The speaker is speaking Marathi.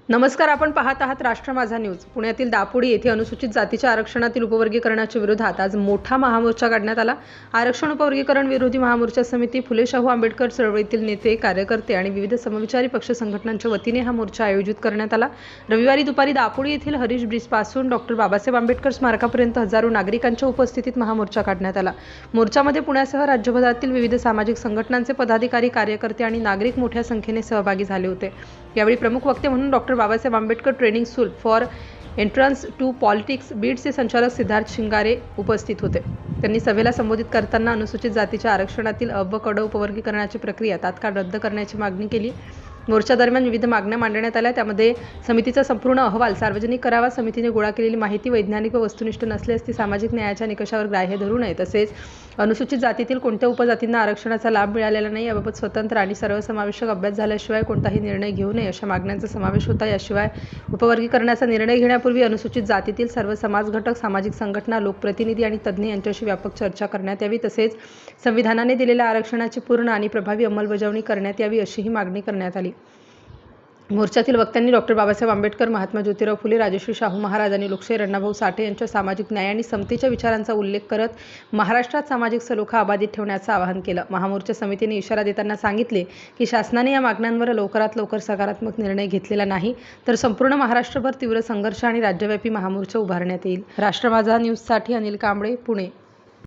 नमस्कार. आपण पाहत आहात राष्ट्र माझा न्यूज. पुण्यातील दापोडी येथे अनुसूचित जातीच्या आरक्षणातील उपवर्गीकरणाच्या विरोधात आज मोठा महामोर्चा काढण्यात आला. आरक्षण उपवर्गीकरण विरोधी महामोर्चा समिती, फुले शाहू आंबेडकर चळवळीतील नेते, कार्यकर्ते आणि विविध समविचारी पक्ष संघटनांच्या वतीने हा मोर्चा आयोजित करण्यात आला. रविवारी दुपारी दापोडी येथील हरीश ब्रिजपासून डॉक्टर बाबासाहेब आंबेडकर स्मारकापर्यंत हजारो नागरिकांच्या उपस्थितीत महामोर्चा काढण्यात आला. मोर्चामध्ये पुण्यासह राज्यभरातील विविध सामाजिक संघटनांचे पदाधिकारी, कार्यकर्ते आणि नागरिक मोठ्या संख्येने सहभागी झाले होते. यावेळी प्रमुख वक्ते म्हणून doctor Babasaheb Ambedkar training school for entrance to politics बीडचे संचालक सिद्धार्थ शिंगारे उपस्थित होते. त्यांनी सभेला संबोधित करताना अनुसूचित जातीच्या आरक्षणातील अ व क उपवर्गीकरणाची प्रक्रिया तात्काळ रद्द करण्याची मागणी केली. मोर्चा दरम्यान विविध मागण्या मांडण्यात आल्या. त्यामध्ये समितीचा संपूर्ण अहवाल सार्वजनिक करावा, समितीने गोळा केलेली माहिती वैज्ञानिक व वस्तुनिष्ठ नसल्यास ती सामाजिक न्यायाच्या निकषावर ग्राह्य धरू नये, तसेच अनुसूचित जातीतील कोणत्या उपजातींना आरक्षणाचा लाभ मिळालेला नाही याबाबत स्वतंत्र आणि सर्वसमावेशक अभ्यास झाल्याशिवाय कोणताही निर्णय घेऊ नये अशा मागण्यांचा समावेश होता. याशिवाय उपवर्गीकरणाचा निर्णय घेण्यापूर्वी अनुसूचित जातीतील सर्व समाज घटक, सामाजिक संघटना, लोकप्रतिनिधी आणि तज्ज्ञ यांच्याशी व्यापक चर्चा करण्यात यावी, तसेच संविधानाने दिलेल्या आरक्षणाची पूर्ण आणि प्रभावी अंमलबजावणी करण्यात यावी अशीही मागणी करण्यात आली. मोर्चातील वक्त्यांनी डॉक्टर बाबासाहेब आंबेडकर, महात्मा ज्योतिराव फुले, राजश्री शाहू महाराज आणि लोकशाहीर अण्णाभाऊ साठे यांच्या सामाजिक न्याय आणि समतेच्या विचारांचा उल्लेख करत महाराष्ट्रात सामाजिक सलोखा अबाधित ठेवण्याचं आवाहन केलं. महामोर्चा समितीने इशारा देताना सांगितले की शासनाने या मागण्यांवर लवकरात लवकर सकारात्मक निर्णय घेतलेला नाही तर संपूर्ण महाराष्ट्रभर तीव्र संघर्ष आणि राज्यव्यापी महामोर्चा उभारण्यात येईल. राष्ट्र माझा न्यूजसाठी अनिल कांबळे, पुणे.